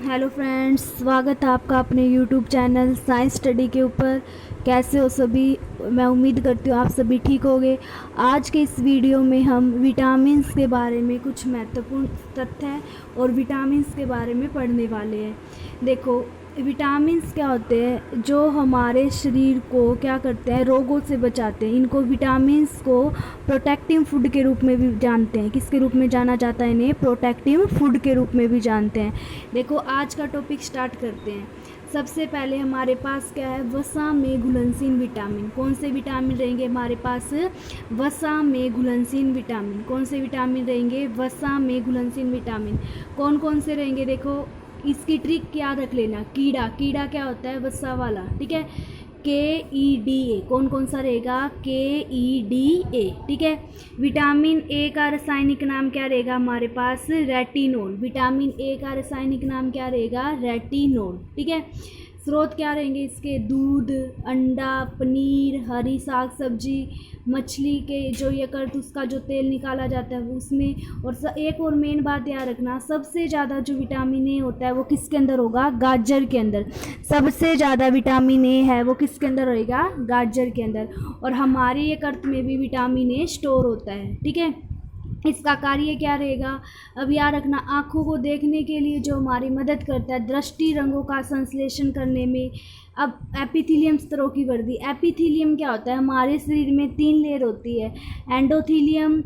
Hello friends, स्वागत है आपका अपने यूट्यूब चैनल साइंस स्टडी के ऊपर। कैसे हो सभी? मैं उम्मीद करती हूँ आप सभी ठीक होंगे। आज के इस वीडियो में हम विटामिन्स के बारे में कुछ महत्वपूर्ण तथ्य और विटामिन्स के बारे में पढ़ने वाले हैं। देखो, विटामिन्स क्या होते हैं जो हमारे शरीर को क्या करते हैं, रोगों से बचाते हैं। इनको विटामिन्स को प्रोटेक्टिव फूड के रूप में भी जानते हैं। किसके रूप में जाना जाता है? इन्हें प्रोटेक्टिव फूड के रूप में भी जानते हैं। देखो, आज का टॉपिक स्टार्ट करते हैं। सबसे पहले हमारे पास क्या है? वसा में घुलनशील विटामिन। कौन से विटामिन रहेंगे हमारे पास? वसा में घुलनशील विटामिन। कौन से विटामिन रहेंगे? वसा में घुलनशील विटामिन। कौन कौन से रहेंगे? देखो, इसकी ट्रिक याद रख लेना। कीड़ा, कीड़ा क्या होता है? वसा वाला, ठीक है। KEDA, कौन कौन सा रहेगा? KEDA, ठीक है। विटामिन ए का रासायनिक नाम क्या रहेगा हमारे पास? रेटिनोल। विटामिन ए का रासायनिक नाम क्या रहेगा? रेटिनोल, ठीक है। स्रोत क्या रहेंगे इसके? दूध, अंडा, पनीर, हरी साग सब्जी, मछली के जो यकृत उसका जो तेल निकाला जाता है उसमें। और एक और मेन बात याद रखना, सबसे ज़्यादा जो विटामिन ए होता है वो किसके अंदर होगा? गाजर के अंदर। सबसे ज़्यादा विटामिन ए है वो किसके अंदर रहेगा? गाजर के अंदर। और हमारे यकृत में भी विटामिन ए स्टोर होता है, ठीक है। इसका कार्य क्या रहेगा? अब याद रखना, आँखों को देखने के लिए जो हमारी मदद करता है, दृष्टि रंगों का संश्लेषण करने में। अब एपिथेलियम स्तरों की वृद्धि। एपिथेलियम क्या होता है? हमारे शरीर में 3 लेयर होती है, एंडोथेलियम,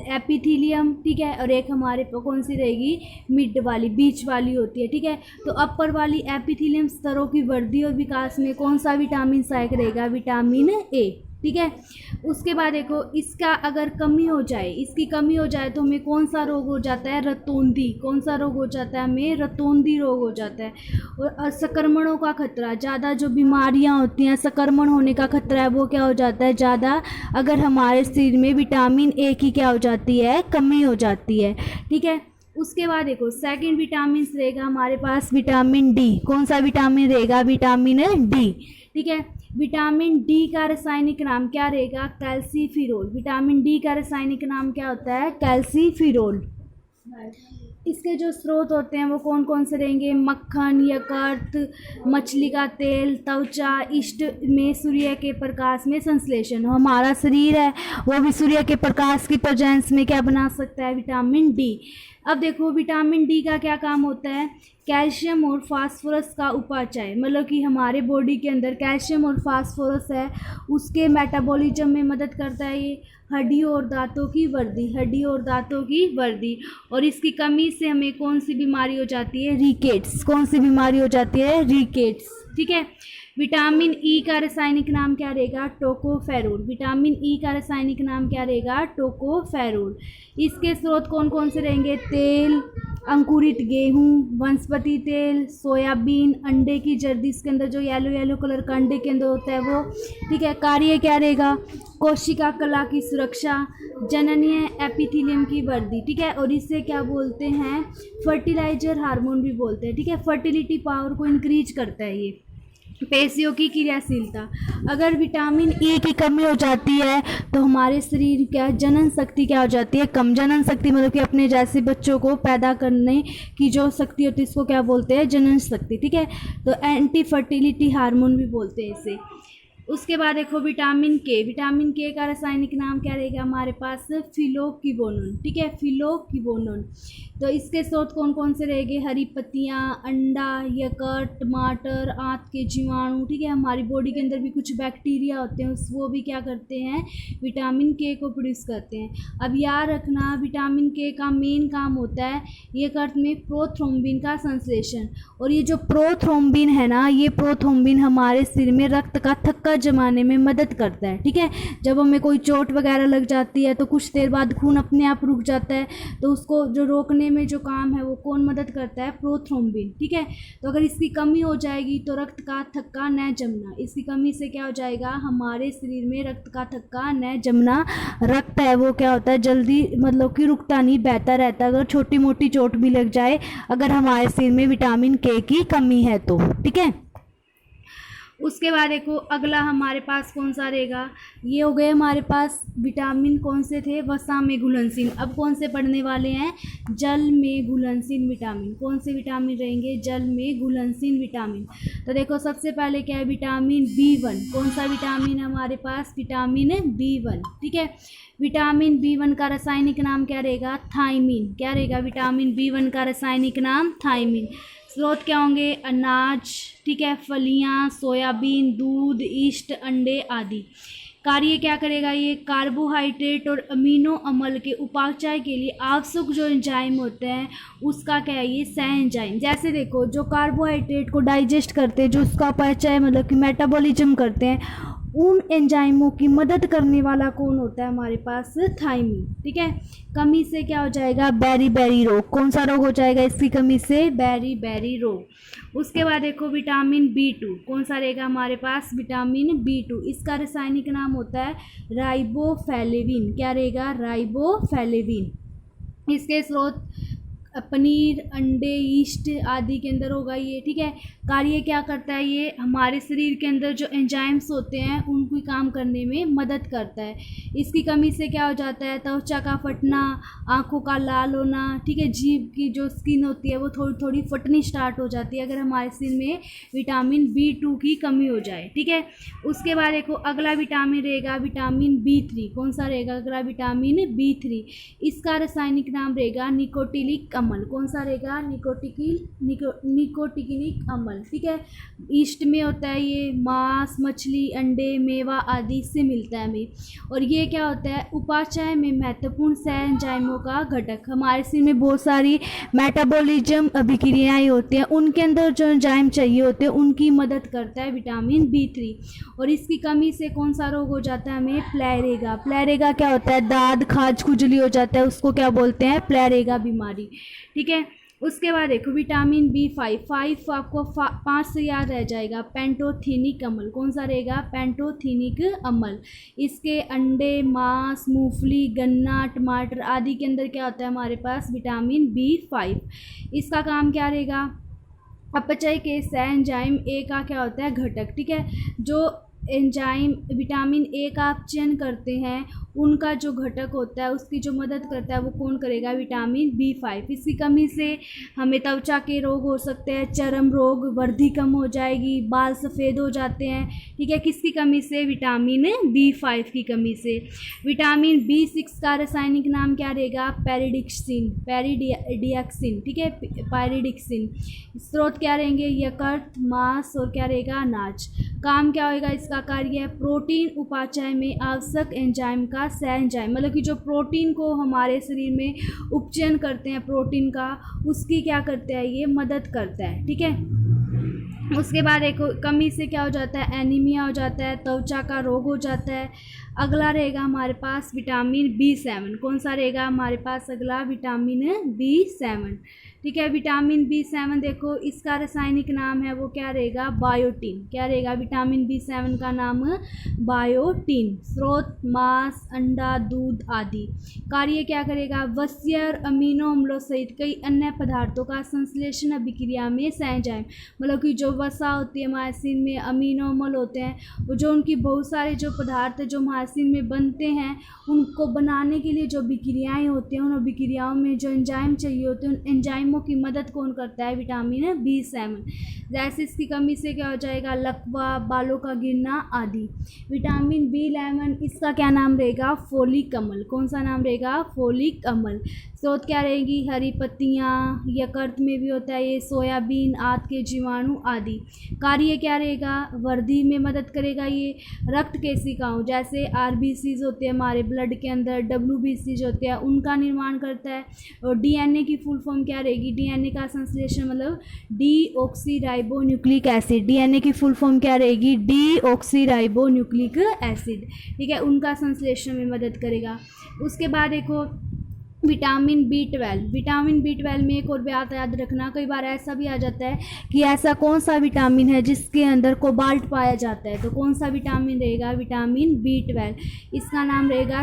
एपिथेलियम, ठीक है। और एक हमारे पे कौन सी रहेगी? मिड वाली, बीच वाली होती है, ठीक है। तो अपर वाली एपिथेलियम स्तरों की वृद्धि और विकास में कौन सा विटामिन सहायक रहेगा? विटामिन ए, ठीक है। उसके बाद देखो, इसका अगर कमी हो जाए, इसकी कमी हो जाए तो हमें कौन सा रोग हो जाता है? रतौंधी। कौन सा रोग हो जाता है? हमें रतौंधी रोग हो जाता है। और संक्रमणों का खतरा, ज़्यादा जो बीमारियां होती हैं, संक्रमण होने का खतरा है वो क्या हो जाता है? ज़्यादा, अगर हमारे शरीर में विटामिन ए की क्या हो जाती है? कमी हो जाती है, ठीक है। उसके बाद देखो, सेकंड विटामिन रहेगा हमारे पास विटामिन डी। कौन सा विटामिन रहेगा? विटामिन डी, ठीक है। विटामिन डी का रासायनिक नाम क्या रहेगा? कैल्सीफिरोल। विटामिन डी का रासायनिक नाम क्या होता है? कैल्सीफिरोल। इसके जो स्रोत होते हैं वो कौन कौन से रहेंगे? मक्खन, यकृत, मछली का तेल, त्वचा, इष्ट में सूर्य के प्रकाश में संश्लेषण। हमारा शरीर है वो भी सूर्य के प्रकाश की प्रेजेंस में क्या बना सकता है? Vitamin D. अब देखो, विटामिन डी का क्या काम होता है? कैल्शियम और फास्फोरस का उपापचय, मतलब कि हमारे बॉडी के अंदर कैल्शियम और फास्फोरस है, उसके मेटाबॉलिज्म में मदद करता है ये। हड्डियों और दांतों की वृद्धि, हड्डियों और दांतों की वृद्धि। और इसकी कमी से हमें कौन सी बीमारी हो जाती है? रिकेट्स। कौन सी बीमारी हो जाती है? रिकेट्स, ठीक है। विटामिन ई का रासायनिक नाम क्या रहेगा? टोकोफेरोल। विटामिन ई का रासायनिक नाम क्या रहेगा? टोकोफेरोल। इसके स्रोत कौन कौन से रहेंगे? तेल, अंकुरित गेहूं, वनस्पति तेल, सोयाबीन, अंडे की जर्दी, इसके अंदर जो येलो येलो कलर का अंडे के अंदर होता है वो, ठीक है। कार्य क्या रहेगा? कोशिका कला की सुरक्षा, जननीय एपिथेलियम की वृद्धि, ठीक है। और इसे क्या बोलते हैं? फर्टिलाइजर हार्मोन भी बोलते हैं, ठीक है। फर्टिलिटी पावर को इंक्रीज करता है ये। पेशियों की क्रियाशीलता, अगर विटामिन ई की कमी हो जाती है तो हमारे शरीर क्या जनन शक्ति क्या हो जाती है? कम। जनन शक्ति मतलब कि अपने जैसे बच्चों को पैदा करने की जो शक्ति होती है इसको क्या बोलते हैं? जनन शक्ति, ठीक है। तो एंटी फर्टिलिटी हार्मोन भी बोलते हैं इसे। उसके बाद देखो, विटामिन के। विटामिन के का रासायनिक नाम क्या रहेगा हमारे पास? फिलोक्विनोन, ठीक है। फिलोक्विनोन। तो इसके स्रोत कौन कौन से रहेंगे? हरी पत्तियाँ, अंडा, यकृत, टमाटर, आंत के जीवाणु, ठीक है। हमारी बॉडी के अंदर भी कुछ बैक्टीरिया होते हैं वो भी क्या करते हैं? विटामिन के को प्रोड्यूस करते हैं। अब याद रखना, विटामिन के का मेन काम होता है यकृत में प्रोथ्रोम्बिन का संश्लेषण। और ये जो प्रोथ्रोम्बिन है ना, ये प्रोथ्रोम्बिन हमारे शरीर में रक्त का थक्का जमाने में मदद करता है, ठीक है। जब हमें कोई चोट वगैरह लग जाती है तो कुछ देर बाद खून अपने आप रुक जाता है, तो उसको जो रोकने में जो काम है वो कौन मदद करता है? प्रोथ्रोम्बिन, ठीक है। तो अगर इसकी कमी हो जाएगी तो रक्त का थक्का न जमना, इसकी कमी से क्या हो जाएगा? हमारे शरीर में रक्त का थक्का न जमना। रक्त है वो क्या होता है? जल्दी, मतलब कि रुकता नहीं, बहता रहता है। अगर छोटी मोटी चोट भी लग जाए, अगर हमारे शरीर में विटामिन के की कमी है तो, ठीक है। उसके बाद देखो अगला हमारे पास कौन सा रहेगा, ये हो गए हमारे पास विटामिन कौन से थे, वसा में घुलनशील। अब कौन से पढ़ने वाले हैं, जल में घुलनशील विटामिन। कौन से विटामिन रहेंगे, जल में घुलनशील विटामिन। तो देखो सबसे पहले क्या है, विटामिन B1। कौन सा विटामिन है हमारे पास, विटामिन B1, ठीक है। विटामिन B1 का रासायनिक नाम क्या रहेगा, थायमीन। क्या रहेगा, विटामिन B1 का रासायनिक नाम थायमीन। स्रोत क्या होंगे, अनाज, ठीक है, फलियां, सोयाबीन, दूध, ईस्ट, अंडे आदि। कार्य क्या करेगा, ये कार्बोहाइड्रेट और अमीनो अम्ल के उपापचय के लिए आवश्यक जो एंजाइम होते हैं उसका क्या है, ये सह एंजाइम। जैसे देखो जो कार्बोहाइड्रेट को डाइजेस्ट करते हैं, जो उसका अपचय मतलब कि मेटाबॉलिज्म करते हैं, उन एंजाइमों की मदद करने वाला कौन होता है हमारे पास, थायमीन, ठीक है। कमी से क्या हो जाएगा, बेरी रोग। कौन सा रोग हो जाएगा इसकी कमी से, बेरी रोग। उसके बाद देखो विटामिन B2। कौन सा रहेगा हमारे पास, विटामिन B2। इसका रासायनिक नाम होता है राइबोफ्लेविन। क्या रहेगा, राइबोफ्लेविन। इसके स्रोत पनीर, अंडे, ईस्ट आदि के अंदर होगा ये, ठीक है। कार्य क्या करता है, ये हमारे शरीर के अंदर जो एंजाइम्स होते हैं उनको काम करने में मदद करता है। इसकी कमी से क्या हो जाता है, त्वचा का फटना, आंखों का लाल होना, ठीक है, जीभ की जो स्किन होती है वो थोड़ी थोड़ी फटनी स्टार्ट हो जाती है अगर हमारे शरीर में विटामिन B2 की कमी हो जाए, ठीक है। उसके बाद देखो अगला विटामिन रहेगा विटामिन B3। कौन सा रहेगा अगला, विटामिन B3। इसका रासायनिक नाम रहेगा निकोटिलिक अम्ल। कौन सा रहेगा, निकोटिनिक अम्ल, ठीक है। ईस्ट में होता है ये, मांस, मछली, अंडे, मेवा आदि से मिलता है हमें। और ये क्या होता है, उपापचय में महत्वपूर्ण सह एंजाइमों का घटक। हमारे शरीर में बहुत सारी मेटाबॉलिज्म अभिक्रियाएं होती हैं, उनके अंदर जो एंजाइम चाहिए होते हैं उनकी मदद करता है विटामिन B3। और इसकी कमी से कौन सा रोग हो जाता है हमें, प्लेरेगा। प्लेरेगा क्या होता है, दाद, खाज, खुजली हो जाता है, उसको क्या बोलते हैं, प्लेरेगा बीमारी, ठीक है। उसके बाद देखो विटामिन B5 आपको 5 से याद रह जाएगा, पेंटोथेनिक अम्ल। कौन सा रहेगा, पेंटोथेनिक अम्ल। इसके अंडे, मांस, मूंगफली, गन्ना, टमाटर आदि के अंदर क्या होता है हमारे पास, विटामिन B5। इसका काम क्या रहेगा, अपचय के सह एंजाइम A का क्या होता है, घटक, ठीक है। जो एंजाइम विटामिन A का अपचयन करते हैं उनका जो घटक होता है उसकी जो मदद करता है वो कौन करेगा, विटामिन B5। इसकी कमी से हमें त्वचा के रोग हो सकते हैं, चर्म रोग, वृद्धि कम हो जाएगी, बाल सफ़ेद हो जाते हैं, ठीक है। किसकी कमी से, विटामिन B5 की कमी से। विटामिन B6 का रासायनिक नाम क्या रहेगा, पैरिडिक्सिन, ठीक है, पैरिडिक्सिन। स्रोत क्या रहेंगे, यकृत, मांस और क्या रहेगा, अनाज। काम क्या होगा, इसका कार्य है प्रोटीन उपापचय में आवश्यक एंजाइम का सह एंजाइम, मतलब कि जो प्रोटीन को हमारे शरीर में उपचयन करते हैं प्रोटीन का, उसकी क्या करता है, ये मदद करता है, ठीक है। उसके बाद एक कमी से क्या हो जाता है, एनीमिया हो जाता है, त्वचा का रोग हो जाता है। अगला रहेगा हमारे पास विटामिन B7। कौन सा रहेगा हमारे पास अगला, विटामिन B7, ठीक है। विटामिन B7 देखो इसका रासायनिक नाम है वो क्या रहेगा, बायोटीन। क्या रहेगा, विटामिन B7 का नाम बायोटीन। स्रोत मांस, अंडा, दूध आदि। कार्य क्या करेगा, वसीय और अमीनो अम्लों सहित कई अन्य पदार्थों का संश्लेषण अभिक्रिया में सह एंजाइम, मतलब कि जो वसा होती है हमारे शरीर में, अमीनो अम्ल होते हैं, वो जो उनकी बहुत सारे जो पदार्थ जो हमारे शरीर में बनते हैं उनको बनाने के लिए जो अभिक्रियाएँ होती हैं, उन अभिक्रियाओं में जो एंजाइम चाहिए होते हैं, उन एंजाइमों की मदद कौन करता है, विटामिन B7। जैसे इसकी कमी से क्या हो जाएगा, लकवा, बालों का गिरना आदि। विटामिन B11 इसका क्या नाम रहेगा, फोलिक अम्ल। कौन सा नाम रहेगा, फोलिक अम्ल। स्रोत क्या रहेगी, हरी पत्तियाँ, यकृत में भी होता है ये, सोयाबीन, आंत के जीवाणु आदि। कार्य क्या रहेगा, वृद्धि में मदद करेगा ये। रक्त केशिकाओं जैसे RBCs होते हैं हमारे ब्लड के अंदर, WBCs होते हैं, उनका निर्माण करता है। और DNA की फुल फॉर्म क्या रहेगी, DNA का संश्लेषण मतलब डीऑक्सीराइबोन्यूक्लिक एसिड। DNA की फुल फॉर्म क्या रहेगी, डीऑक्सीराइबोन्यूक्लिक एसिड, ठीक है, उनका संश्लेषण में मदद करेगा। उसके बाद देखो विटामिन बी ट्वेल्व में एक और बात याद रखना, कई बार ऐसा भी आ जाता है कि ऐसा कौन सा विटामिन है जिसके अंदर कोबाल्ट पाया जाता है, तो कौन सा विटामिन रहेगा, विटामिन बी ट्वेल्व। इसका नाम रहेगा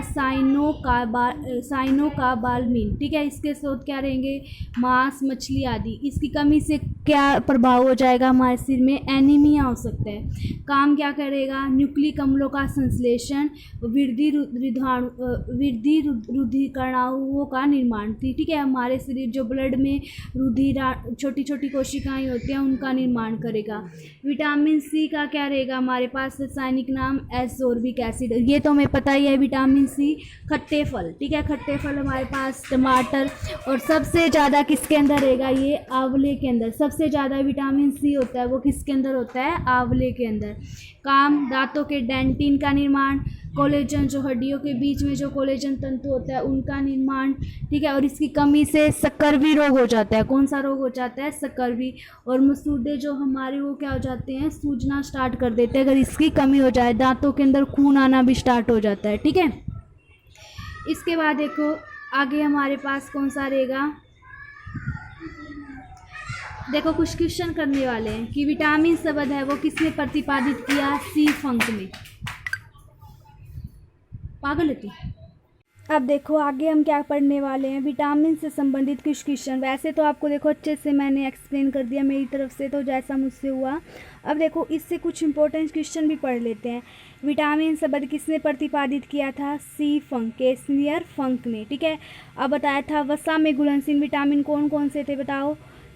साइनोकाबालमिन, ठीक है। इसके स्रोत क्या रहेंगे, मांस, मछली आदि। इसकी कमी से क्या प्रभाव हो जाएगा, हमारे शरीर में एनीमिया हो सकता है। काम क्या करेगा, न्यूक्लिक अम्लों का संश्लेषण, वृद्धि रुधिकणाओं का निर्माण, ठीक है। हमारे शरीर जो ब्लड में रुधिर छोटी छोटी कोशिकाएं होती हैं उनका निर्माण करेगा। विटामिन सी का क्या रहेगा, हमारे पास रासायनिक नाम एस्कोर्बिक एसिड। ये तो हमें पता ही है, विटामिन सी खट्टे फल, ठीक है। खट्टे फल हमारे पास टमाटर, और सबसे ज़्यादा किसके अंदर रहेगा, ये आंवले के अंदर सबसे ज़्यादा विटामिन सी होता है, वो किसके अंदर होता है, आंवले के अंदर। काम, दांतों के डेंटिन का निर्माण, कोलेजन जो हड्डियों के बीच में जो कोलेजन तंतु होता है उनका निर्माण, ठीक है। और इसकी कमी से स्कर्वी रोग हो जाता है। कौन सा रोग हो जाता है, स्कर्वी। और मसूड़े जो हमारे वो क्या हो जाते हैं, सूजना स्टार्ट कर देते हैं अगर इसकी कमी हो जाए। दांतों के अंदर खून आना भी स्टार्ट हो जाता है, ठीक है। इसके बाद देखो आगे हमारे पास कौन सा रहेगा, देखो कुछ क्वेश्चन करने वाले हैं कि विटामिन शब्द है वो किसने प्रतिपादित किया, सी फंक में। पागल है तू। अब देखो आगे हम क्या पढ़ने वाले हैं, विटामिन से संबंधित कुछ क्वेश्चन। वैसे तो आपको देखो अच्छे से मैंने एक्सप्लेन कर दिया मेरी तरफ से, तो जैसा मुझसे हुआ। अब देखो इससे कुछ इंपॉर्टेंट क्वेश्चन भी पढ़ लेते हैं। विटामिन शब्द किसने प्रतिपादित किया था, सी फंक, केस्नियर फंक ने, ठीक है। अब बताया था वसा में घुलनशील विटामिन कौन कौन से थे, बताओ,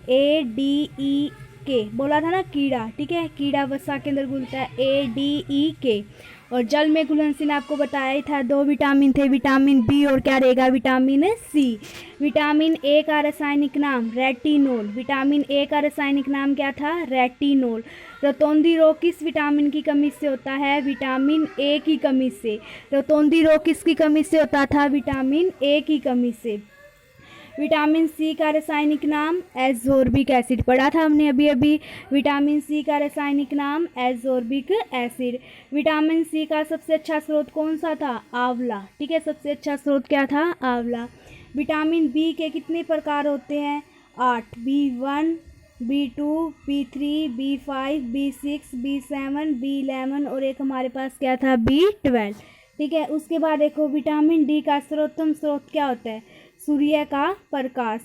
ए डी ई के, बोला था ना कीड़ा, ठीक है। कीड़ा वसा के अंदर घुलता है, ए डी ई के। और जल में घुलनशील आपको बताया ही था, दो विटामिन थे, विटामिन बी और क्या रहेगा, विटामिन सी। विटामिन ए का रासायनिक नाम रेटिनोल, विटामिन ए का रासायनिक नाम क्या था, रेटिनोल। रतौंधी रोग किस विटामिन की कमी से होता है, विटामिन ए की कमी से। रतौंधी रोग किसकी कमी से होता था, विटामिन ए की कमी से। विटामिन सी का रासायनिक नाम एस्कोर्बिक एसिड, पढ़ा था हमने अभी अभी। विटामिन सी का रासायनिक नाम एस्कोर्बिक एसिड। विटामिन सी का सबसे अच्छा स्रोत कौन सा था, आंवला, ठीक है। सबसे अच्छा स्रोत क्या था, आंवला। विटामिन बी के कितने प्रकार होते हैं, 8, B1, B2, B3, B5, B6, B7, B11 और एक हमारे पास क्या था, B12, ठीक है। उसके बाद देखो विटामिन डी का सर्वोत्तम स्रोत क्या होता है, सूर्य का प्रकाश।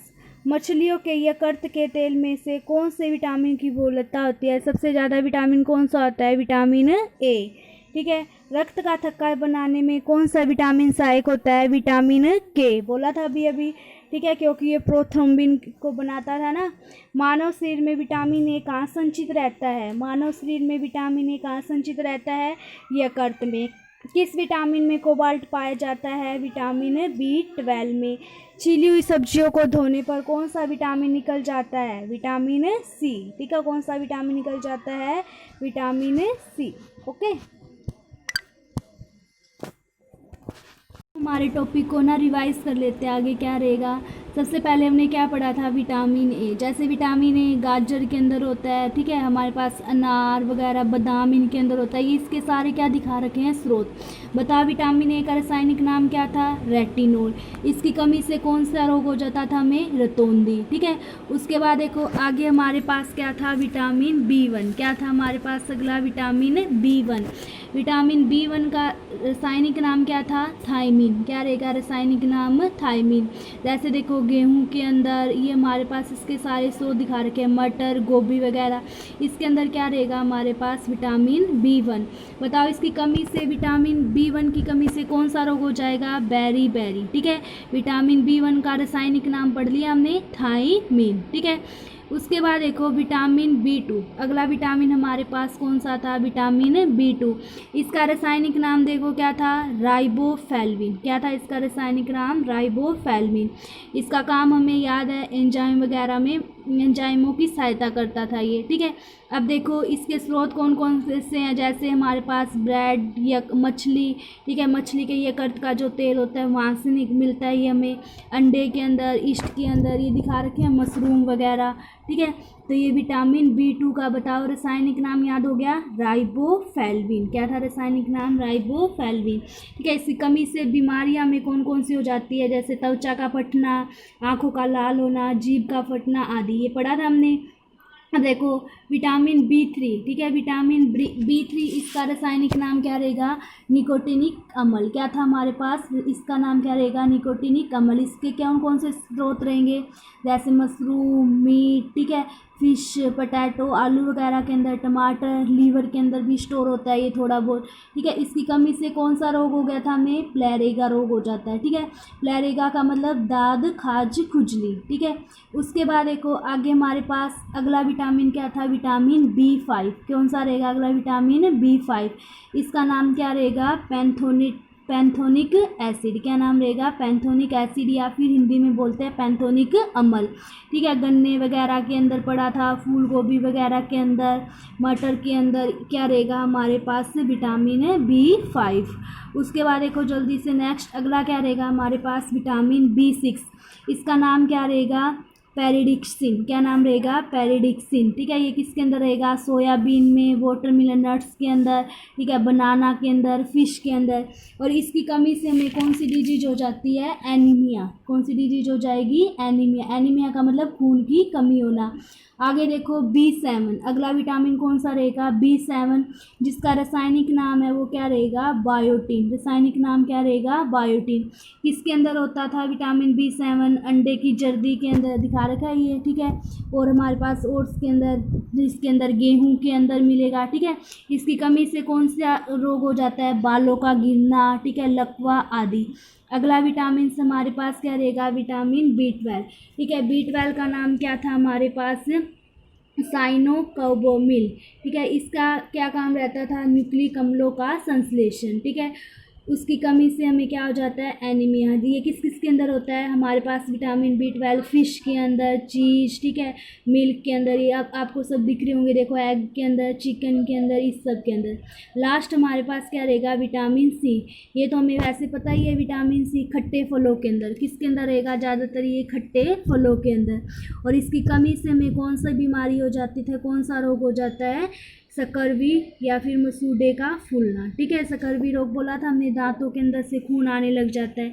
मछलियों के यकृत के तेल में से कौन से विटामिन की बहुलता होती है, सबसे ज़्यादा विटामिन कौन सा होता है, विटामिन ए, ठीक है। रक्त का थक्का बनाने में कौन सा विटामिन सहायक होता है, विटामिन के, बोला था अभी अभी, ठीक है, क्योंकि ये प्रोथ्रोम्बिन को बनाता था ना। मानव शरीर में विटामिन ए कहाँ संचित रहता है, मानव शरीर में विटामिन ए कहाँ संचित रहता है, यकृत में। किस विटामिन में कोबाल्ट पाया जाता है, विटामिन B12 में। छिली हुई सब्जियों को धोने पर कौन सा विटामिन निकल जाता है, विटामिन सी, ठीक है। कौन सा विटामिन निकल जाता है, विटामिन सी, ओके। हमारे टॉपिक को ना रिवाइज कर लेते हैं, आगे क्या रहेगा। सबसे पहले हमने क्या पढ़ा था, विटामिन ए। जैसे विटामिन ए गाजर के अंदर होता है, ठीक है। हमारे पास अनार वगैरह बादाम इनके अंदर होता है। ये इसके सारे क्या दिखा रखे हैं, स्रोत। बता विटामिन ए का रासायनिक नाम क्या था, रेटिनोल। इसकी कमी से कौन सा रोग हो जाता था हमें, रतौंधी, ठीक है। उसके बाद देखो आगे हमारे पास क्या था, विटामिन B1, क्या था हमारे पास अगला, विटामिन B1। विटामिन B1 का रासायनिक नाम क्या था, थायमीन, क्या रहेगा रासायनिक नाम, थायमीन। जैसे देखो गेहूं के अंदर ये हमारे पास इसके सारे स्रोत दिखा रखे हैं, मटर, गोभी वगैरह, इसके अंदर क्या रहेगा हमारे पास, विटामिन B1। बताओ इसकी कमी से, विटामिन B1 की कमी से कौन सा रोग हो जाएगा, बेरी, ठीक है। विटामिन B1 का रासायनिक नाम पढ़ लिया हमने, थायमीन, ठीक है। उसके बाद देखो विटामिन B2, अगला विटामिन हमारे पास कौन सा था, विटामिन B2। इसका रासायनिक नाम देखो क्या था, राइबोफ्लाविन, क्या था इसका रासायनिक नाम, राइबोफ्लाविन। इसका काम हमें याद है, एंजाइम वगैरह में एंजाइमों की सहायता करता था ये, ठीक है। अब देखो इसके स्रोत कौन कौन से हैं, जैसे हमारे पास ब्रेड या मछली, ठीक है, मछली के यकृत का जो तेल होता है वहाँ से मिलता है ये हमें, अंडे के अंदर, ईस्ट के अंदर, ये दिखा रखे हैं मशरूम वगैरह, ठीक है। तो ये विटामिन B2 का बताओ रासायनिक नाम याद हो गया, राइबोफ्लाविन। क्या था रासायनिक नाम? राइबोफ्लाविन, ठीक है। इसकी कमी से बीमारियां में कौन कौन सी हो जाती है, जैसे त्वचा का फटना, आँखों का लाल होना, जीभ का फटना आदि, ये पढ़ा था हमने। अब देखो विटामिन B3, ठीक है, विटामिन B3 इसका रासायनिक नाम क्या रहेगा? निकोटिनिक अम्ल। क्या था हमारे पास? इसका नाम क्या रहेगा? निकोटिनिक अम्ल। इसके कौन कौन से स्रोत रहेंगे, जैसे मशरूम, मीट, ठीक है, फिश, पोटैटो, आलू वगैरह के अंदर, टमाटर, लीवर के अंदर भी स्टोर होता है ये थोड़ा बहुत, ठीक है। इसकी कमी से कौन सा रोग हो गया था हमें? प्लेरेगा रोग हो जाता है, ठीक है। प्लेरेगा का मतलब दाद, खाज, खुजली, ठीक है। उसके बाद देखो आगे हमारे पास अगला विटामिन क्या था? Vitamin B5। कौन सा रहेगा अगला विटामिन? B5। इसका नाम क्या रहेगा? पैंथोनिक एसिड। क्या नाम रहेगा? पैंथोनिक एसिड, या फिर हिंदी में बोलते हैं पैंथोनिक अम्ल, ठीक है। गन्ने वगैरह के अंदर पड़ा था, फूल गोभी वगैरह के अंदर, मटर के अंदर क्या रहेगा हमारे पास? Vitamin B5। उसके बाद देखो जल्दी से नेक्स्ट अगला क्या रहेगा हमारे पास? Vitamin B6। इसका नाम क्या रहेगा? पेरिडिक्सिन। क्या नाम रहेगा? पेरिडिक्सिन, ठीक है। ये किसके अंदर रहेगा? सोयाबीन में, वाटरमेलन नट्स के अंदर, ठीक है, बनाना के अंदर, फिश के अंदर। और इसकी कमी से हमें कौन सी डिजीज हो जाती है? एनीमिया। कौन सी डिजीज हो जाएगी? एनीमिया। एनीमिया का मतलब खून की कमी होना। आगे देखो B7, अगला विटामिन कौन सा रहेगा? B7, जिसका रासायनिक नाम है वो क्या रहेगा? बायोटीन। रासायनिक नाम क्या रहेगा? बायोटीन। किसके अंदर होता था विटामिन B7? अंडे की जर्दी के अंदर, दिखा रखा है ये, ठीक है। और हमारे पास ओट्स के अंदर, जिसके अंदर गेहूं के अंदर मिलेगा, ठीक है। इसकी कमी से कौन सा रोग हो जाता है? बालों का गिरना, ठीक है, लकवा आदि। अगला विटामिन से हमारे पास क्या रहेगा? विटामिन B12, ठीक है। B12 का नाम क्या था हमारे पास? साइनोकोबामिल, ठीक है। इसका क्या काम रहता था? न्यूक्लिक अम्लों का संश्लेषण, ठीक है। उसकी कमी से हमें क्या हो जाता है? एनीमिया। ये किस किस के अंदर होता है हमारे पास? विटामिन B12 फिश के अंदर, चीज़, ठीक है, मिल्क के अंदर, ये आपको सब दिख रहे होंगे, देखो एग के अंदर, चिकन के अंदर, इस सब के अंदर। लास्ट हमारे पास क्या रहेगा? Vitamin C। ये तो हमें वैसे पता ही है, विटामिन C खट्टे फलों के अंदर। किसके अंदर रहेगा? ज़्यादातर ये खट्टे फलों के अंदर। और इसकी कमी से हमें कौन सा बीमारी हो जाती है, कौन सा रोग हो जाता है? सकरवी या फिर मसूड़े का फूलना, ठीक है। सकरवी रोग बोला था हमने, दांतों के अंदर से खून आने लग जाता है।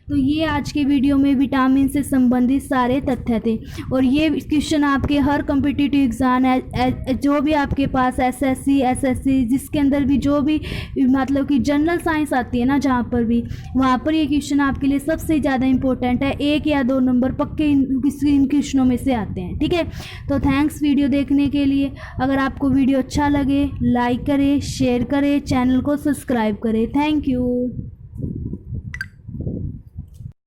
तो ये आज के वीडियो में विटामिन से संबंधित सारे तथ्य थे। और ये क्वेश्चन आपके हर कॉम्पिटिटिव एग्ज़ाम है, जो भी आपके पास SSC, SSC, जिसके अंदर भी जो भी मतलब कि जनरल साइंस आती है ना, जहाँ पर भी, वहाँ पर ये क्वेश्चन आपके लिए सबसे ज़्यादा इंपॉर्टेंट है। 1 या 2 नंबर पक्के इन क्वेश्चनों में से आते हैं, ठीक है। तो थैंक्स वीडियो देखने के लिए। अगर आपको वीडियो अच्छा लगे लाइक करें, शेयर करें, चैनल को सब्सक्राइब करें। Thank you.